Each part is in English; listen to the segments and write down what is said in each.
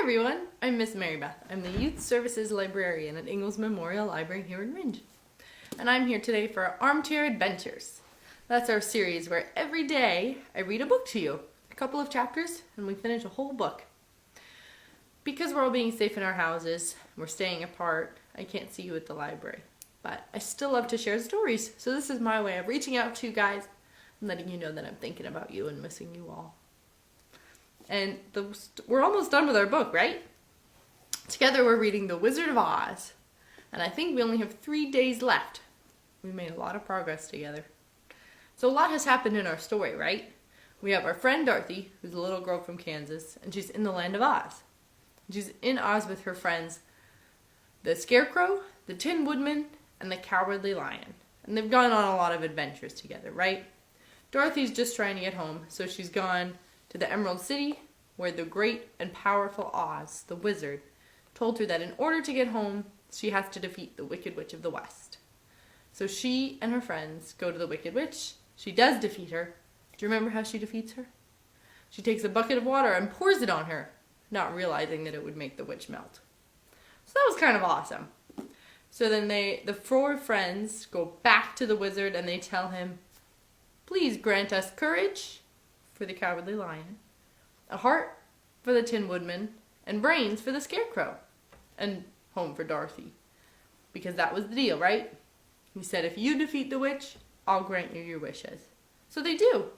everyone, I'm Miss Mary Beth. I'm the Youth Services Librarian at Ingalls Memorial Library here in Ringe. And I'm here today for Armchair Adventures. That's our series where every day I read a book to you. A couple of chapters and we finish a whole book. Because we're all being safe in our houses, we're staying apart, I can't see you at the library. But I still love to share stories, so this is my way of reaching out to you guys and letting you know that I'm thinking about you and missing you all. And we're almost done with our book, right? Together we're reading The Wizard of Oz. And I think we only have 3 days left. We made a lot of progress together. So a lot has happened in our story, right? We have our friend Dorothy, who's a little girl from Kansas, and she's in the land of Oz. She's in Oz with her friends, the Scarecrow, the Tin Woodman, and the Cowardly Lion. And they've gone on a lot of adventures together, right? Dorothy's just trying to get home, so she's gone to the Emerald City, where the great and powerful Oz, the wizard, told her that in order to get home, she has to defeat the Wicked Witch of the West. So she and her friends go to the Wicked Witch. She does defeat her. Do you remember how she defeats her? She takes a bucket of water and pours it on her, not realizing that it would make the witch melt. So that was kind of awesome. So then the 4 friends go back to the wizard and they tell him, "Please grant us courage," for the Cowardly Lion, a heart for the Tin Woodman, and brains for the Scarecrow, and home for Dorothy. Because that was the deal, right? He said, if you defeat the witch, I'll grant you your wishes. So they do.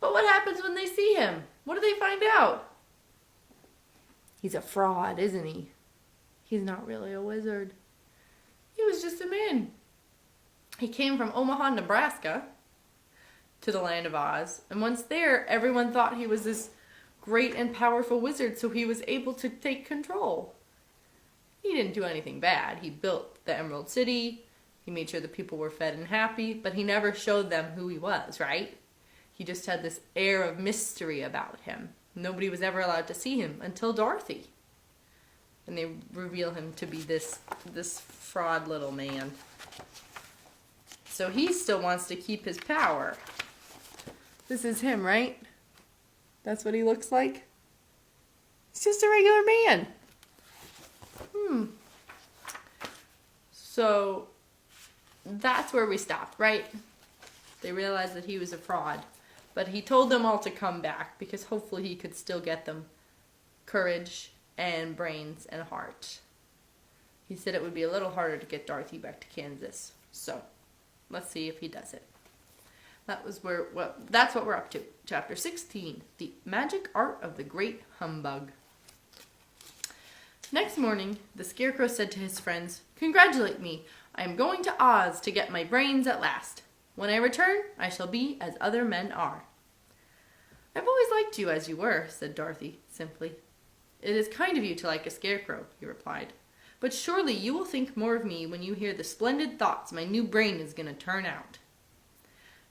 But what happens when they see him? What do they find out? He's a fraud, isn't he? He's not really a wizard. He was just a man. He came from Omaha, Nebraska, to the land of Oz, and once there, everyone thought he was this great and powerful wizard, so he was able to take control. He didn't do anything bad. He built the Emerald City, he made sure the people were fed and happy, but he never showed them who he was, right? He just had this air of mystery about him. Nobody was ever allowed to see him until Dorothy. And they reveal him to be this fraud little man. So he still wants to keep his power. This is him, right? That's what he looks like? He's just a regular man. So that's where we stopped, right? They realized that he was a fraud. But he told them all to come back because hopefully he could still get them courage and brains and heart. He said it would be a little harder to get Dorothy back to Kansas. So let's see if he does it. That's what we're up to. Chapter 16, The Magic Art of the Great Humbug. Next morning, the Scarecrow said to his friends, "Congratulate me. I am going to Oz to get my brains at last. When I return, I shall be as other men are." "I've always liked you as you were," said Dorothy, simply. "It is kind of you to like a scarecrow," he replied. "But surely you will think more of me when you hear the splendid thoughts my new brain is going to turn out."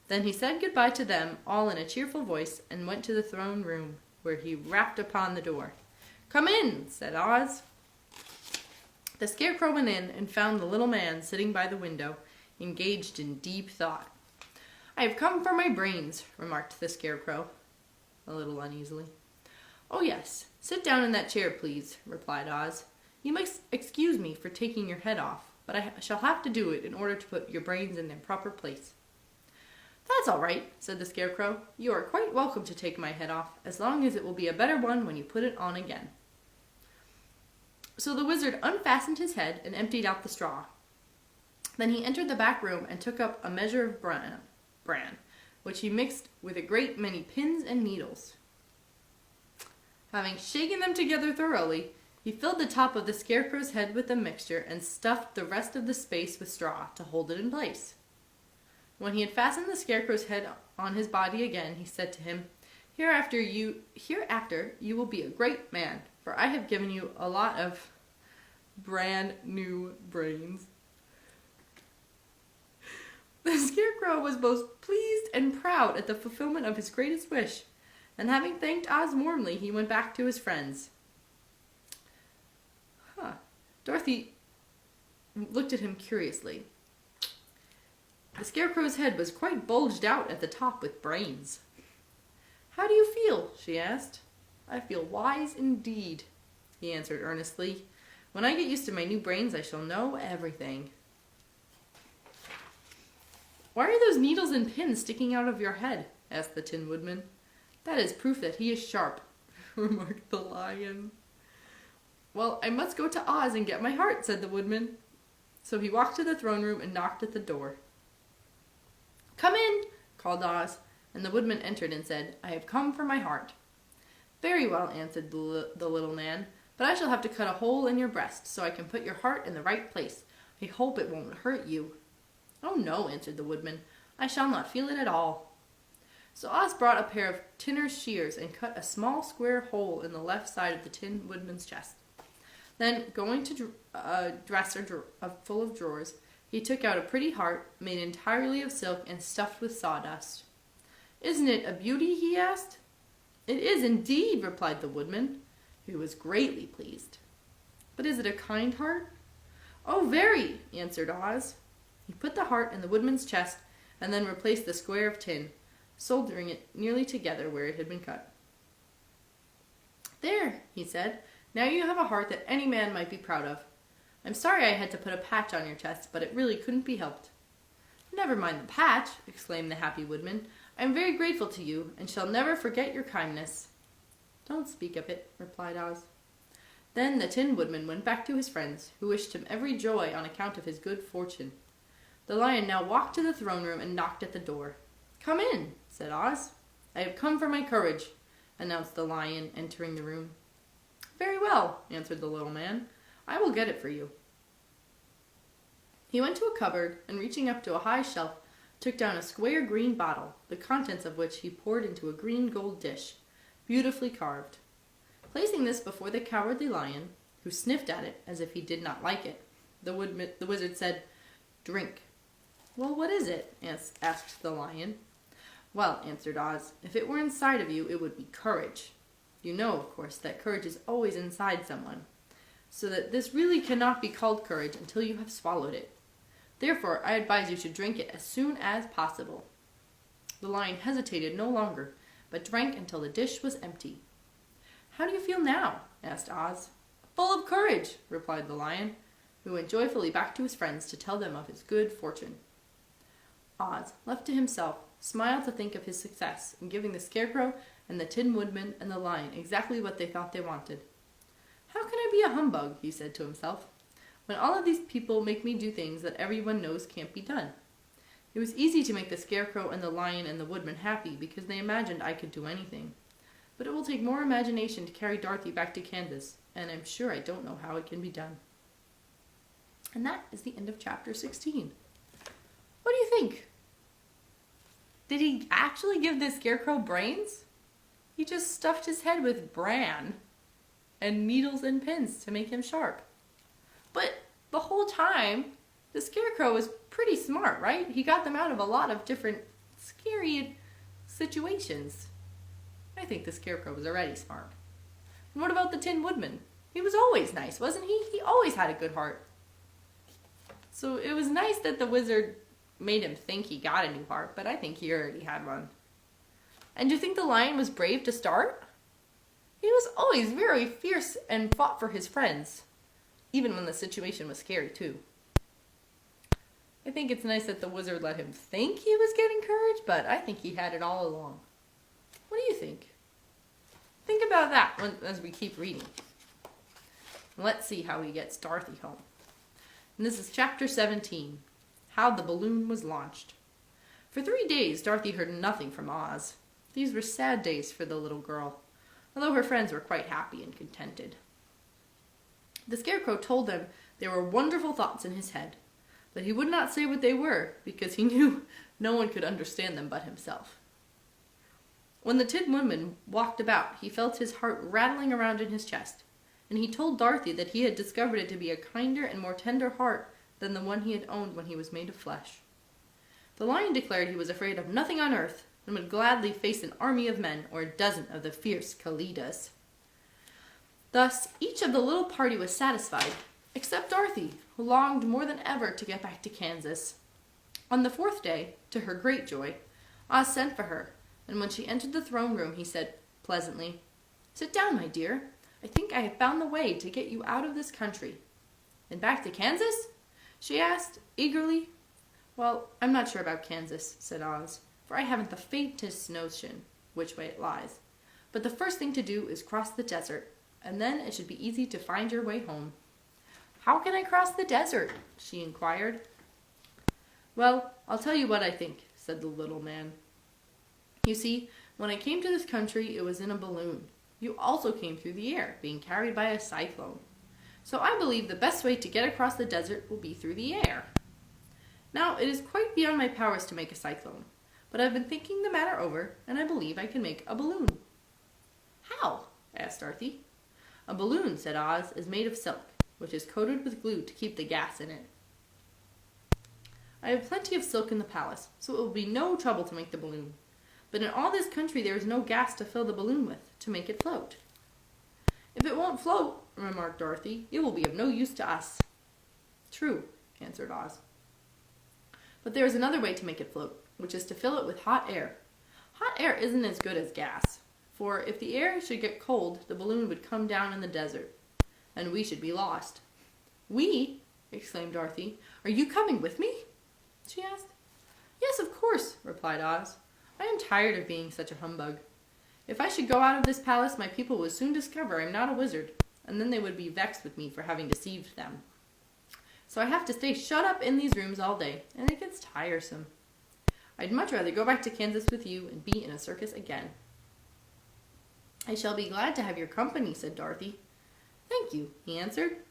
Then he said goodbye to them all in a cheerful voice and went to the throne room, where he rapped upon the door. "Come in," said Oz. The Scarecrow went in and found the little man sitting by the window, engaged in deep thought. "I have come for my brains," remarked the Scarecrow, a little uneasily. "Oh yes, sit down in that chair, please," replied Oz. "You must excuse me for taking your head off, but I shall have to do it in order to put your brains in their proper place." "That's all right," said the Scarecrow. "You are quite welcome to take my head off, as long as it will be a better one when you put it on again." So the wizard unfastened his head and emptied out the straw. Then he entered the back room and took up a measure of bran, which he mixed with a great many pins and needles. Having shaken them together thoroughly, he filled the top of the Scarecrow's head with the mixture and stuffed the rest of the space with straw to hold it in place. When he had fastened the Scarecrow's head on his body again, he said to him, Hereafter you will be a great man, for I have given you a lot of brand new brains." The Scarecrow was both pleased and proud at the fulfillment of his greatest wish, and having thanked Oz warmly, he went back to his friends. Dorothy looked at him curiously. The Scarecrow's head was quite bulged out at the top with brains. "How do you feel?" she asked. "I feel wise indeed." he answered earnestly. "When I get used to my new brains, I shall know everything." "Why are those needles and pins sticking out of your head?" asked the Tin Woodman. "That is proof that he is sharp," remarked the Lion. "Well, I must go to Oz and get my heart," said the Woodman. So he walked to the throne room and knocked at the door. "Come in," called Oz, and the Woodman entered and said, "I have come for my heart." "Very well," answered the little man, "but I shall have to cut a hole in your breast so I can put your heart in the right place. I hope it won't hurt you." "Oh no," answered the Woodman, "I shall not feel it at all." So Oz brought a pair of tinner's shears and cut a small square hole in the left side of the Tin Woodman's chest. Then, going to a dresser full of drawers, he took out a pretty heart made entirely of silk and stuffed with sawdust. "Isn't it a beauty?" he asked. "It is indeed," replied the Woodman, who was greatly pleased. "But is it a kind heart?" "Oh, very," answered Oz. He put the heart in the Woodman's chest and then replaced the square of tin, soldering it nearly together where it had been cut. "There," he said, "now you have a heart that any man might be proud of. I'm sorry I had to put a patch on your chest, but it really couldn't be helped." "Never mind the patch," exclaimed the happy Woodman. "I am very grateful to you, and shall never forget your kindness." "Don't speak of it," replied Oz. Then the Tin Woodman went back to his friends, who wished him every joy on account of his good fortune. The Lion now walked to the throne room and knocked at the door. "Come in," said Oz. "I have come for my courage," announced the Lion, entering the room. "Very well," answered the little man. "I will get it for you." He went to a cupboard, and reaching up to a high shelf, took down a square green bottle, the contents of which he poured into a green gold dish, beautifully carved. Placing this before the Cowardly Lion, who sniffed at it as if he did not like it, the wizard said, "Drink." "Well, what is it?" asked the Lion. "Well," answered Oz, "if it were inside of you, it would be courage. You know, of course, that courage is always inside someone, so that this really cannot be called courage until you have swallowed it. Therefore, I advise you to drink it as soon as possible." The Lion hesitated no longer, but drank until the dish was empty. "How do you feel now?" asked Oz. "Full of courage," replied the Lion, who went joyfully back to his friends to tell them of his good fortune. Oz, left to himself, smiled to think of his success in giving the Scarecrow and the Tin Woodman and the Lion exactly what they thought they wanted. "How can I be a humbug," he said to himself, "when all of these people make me do things that everyone knows can't be done? It was easy to make the Scarecrow and the Lion and the Woodman happy because they imagined I could do anything. But it will take more imagination to carry Dorothy back to Kansas, and I'm sure I don't know how it can be done." And that is the end of chapter 16. What do you think? Did he actually give the Scarecrow brains? He just stuffed his head with bran and needles and pins to make him sharp. But the whole time, the Scarecrow was pretty smart, right? He got them out of a lot of different scary situations. I think the Scarecrow was already smart. And what about the Tin Woodman? He was always nice, wasn't he? He always had a good heart. So it was nice that the wizard made him think he got a new heart, but I think he already had one. And do you think the Lion was brave to start? He was always very fierce and fought for his friends, even when the situation was scary too. I think it's nice that the wizard let him think he was getting courage, but I think he had it all along. What do you think? Think about that as we keep reading. Let's see how he gets Dorothy home. And this is chapter 17, How the Balloon Was Launched. For 3 days, Dorothy heard nothing from Oz. These were sad days for the little girl, although her friends were quite happy and contented. The Scarecrow told them there were wonderful thoughts in his head, but he would not say what they were because he knew no one could understand them but himself. When the Tin Woodman walked about, he felt his heart rattling around in his chest, and he told Dorothy that he had discovered it to be a kinder and more tender heart than the one he had owned when he was made of flesh. The Lion declared he was afraid of nothing on earth, and would gladly face an army of men or a dozen of the fierce Kalidas. Thus, each of the little party was satisfied, except Dorothy, who longed more than ever to get back to Kansas. On the 4th day, to her great joy, Oz sent for her, and when she entered the throne room, he said pleasantly, "Sit down, my dear. I think I have found the way to get you out of this country." "And back to Kansas?" she asked, eagerly. "Well, I'm not sure about Kansas," said Oz, "for I haven't the faintest notion which way it lies. But the first thing to do is cross the desert, and then it should be easy to find your way home." "How can I cross the desert?" she inquired. "Well, I'll tell you what I think," said the little man. "You see, when I came to this country, it was in a balloon. You also came through the air, being carried by a cyclone. So I believe the best way to get across the desert will be through the air. Now, it is quite beyond my powers to make a cyclone, but I've been thinking the matter over, and I believe I can make a balloon." "How?" asked Dorothy. "A balloon," said Oz, "is made of silk, which is coated with glue to keep the gas in it. I have plenty of silk in the palace, so it will be no trouble to make the balloon. But in all this country there is no gas to fill the balloon with, to make it float." "If it won't float," remarked Dorothy, "it will be of no use to us." "True," answered Oz. "But there is another way to make it float, which is to fill it with hot air. Hot air isn't as good as gas, for if the air should get cold, the balloon would come down in the desert, and we should be lost." "We?" exclaimed Dorothy. "Are you coming with me?" she asked. "Yes, of course," replied Oz. "I am tired of being such a humbug. If I should go out of this palace, my people would soon discover I am not a wizard, and then they would be vexed with me for having deceived them. So I have to stay shut up in these rooms all day, and it gets tiresome. I'd much rather go back to Kansas with you and be in a circus again." "I shall be glad to have your company," said Dorothy. "Thank you," he answered.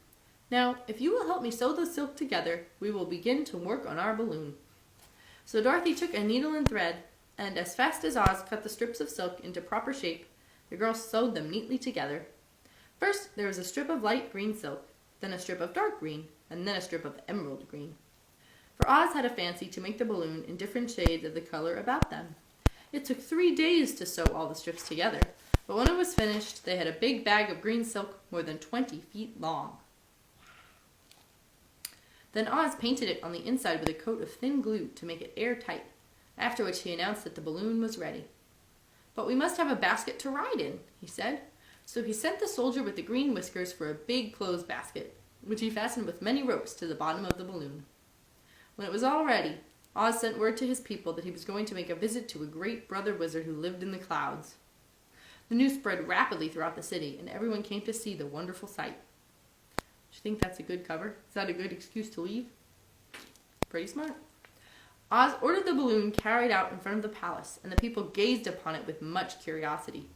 "Now, if you will help me sew the silk together, we will begin to work on our balloon." So Dorothy took a needle and thread, and as fast as Oz cut the strips of silk into proper shape, the girls sewed them neatly together. First, there was a strip of light green silk, then a strip of dark green, and then a strip of emerald green. For Oz had a fancy to make the balloon in different shades of the color about them. It took 3 days to sew all the strips together, but when it was finished, they had a big bag of green silk more than 20 feet long. Then Oz painted it on the inside with a coat of thin glue to make it airtight, after which he announced that the balloon was ready. "But we must have a basket to ride in," he said. So he sent the soldier with the green whiskers for a big clothes basket, which he fastened with many ropes to the bottom of the balloon. When it was all ready, Oz sent word to his people that he was going to make a visit to a great brother wizard who lived in the clouds. The news spread rapidly throughout the city, and everyone came to see the wonderful sight. Do you think that's a good cover? Is that a good excuse to leave? Pretty smart. Oz ordered the balloon carried out in front of the palace, and the people gazed upon it with much curiosity.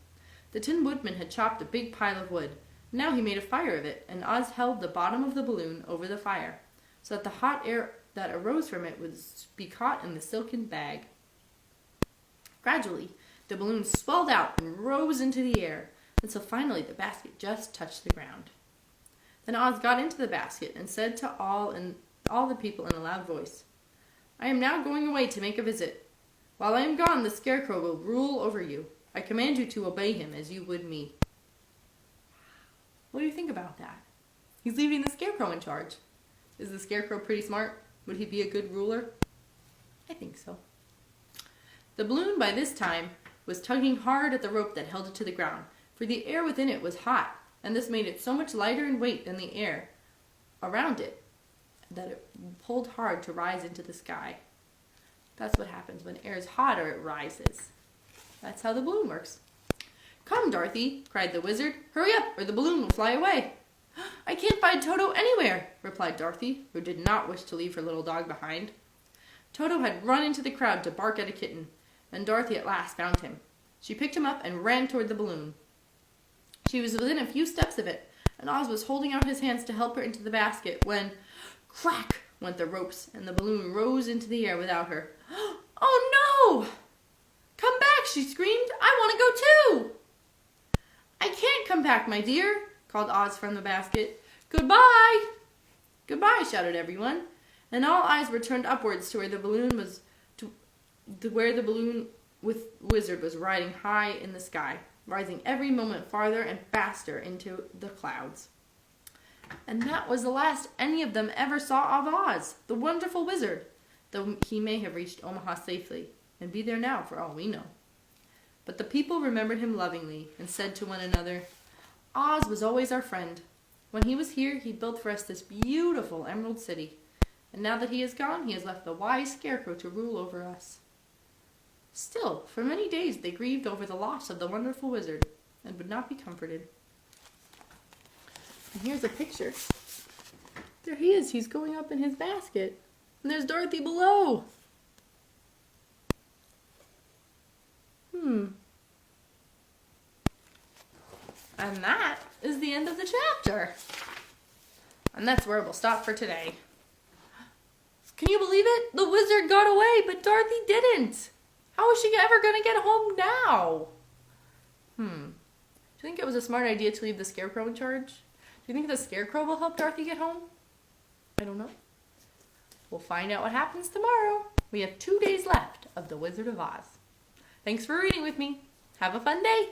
The Tin Woodman had chopped a big pile of wood. Now he made a fire of it, and Oz held the bottom of the balloon over the fire, so that the hot air that arose from it would be caught in the silken bag. Gradually, the balloon swelled out and rose into the air, until finally the basket just touched the ground. Then Oz got into the basket and said to all the people in a loud voice, "I am now going away to make a visit. While I am gone, the Scarecrow will rule over you. I command you to obey him as you would me." What do you think about that? He's leaving the Scarecrow in charge. Is the Scarecrow pretty smart? Would he be a good ruler? I think so. The balloon by this time was tugging hard at the rope that held it to the ground, for the air within it was hot, and this made it so much lighter in weight than the air around it that it pulled hard to rise into the sky. That's what happens when air is hotter, it rises. That's how the balloon works. "Come, Dorothy," cried the wizard. "Hurry up, or the balloon will fly away." "I can't find Toto anywhere," replied Dorothy, who did not wish to leave her little dog behind. Toto had run into the crowd to bark at a kitten, and Dorothy at last found him. She picked him up and ran toward the balloon. She was within a few steps of it, and Oz was holding out his hands to help her into the basket when, crack, went the ropes, and the balloon rose into the air without her. "Oh no! Come back!" she screamed. "I want to go too!" "I can't come back, my dear," called Oz from the basket. "Goodbye!" "Goodbye!" shouted everyone, and all eyes were turned upwards to where the balloon with Wizard was riding high in the sky, rising every moment farther and faster into the clouds. And that was the last any of them ever saw of Oz, the wonderful wizard, though he may have reached Omaha safely, and be there now for all we know. But the people remembered him lovingly, and said to one another, Oz was always our friend. When he was here, he built for us this beautiful Emerald City. And now that he is gone, he has left the wise Scarecrow to rule over us. Still, for many days they grieved over the loss of the wonderful wizard and would not be comforted. And here's a picture. There he is. He's going up in his basket. And there's Dorothy below. And that is the end of the chapter. And that's where we'll stop for today. Can you believe it? The wizard got away, but Dorothy didn't. How is she ever going to get home now? Do you think it was a smart idea to leave the Scarecrow in charge? Do you think the Scarecrow will help Dorothy get home? I don't know. We'll find out what happens tomorrow. We have 2 days left of The Wizard of Oz. Thanks for reading with me. Have a fun day.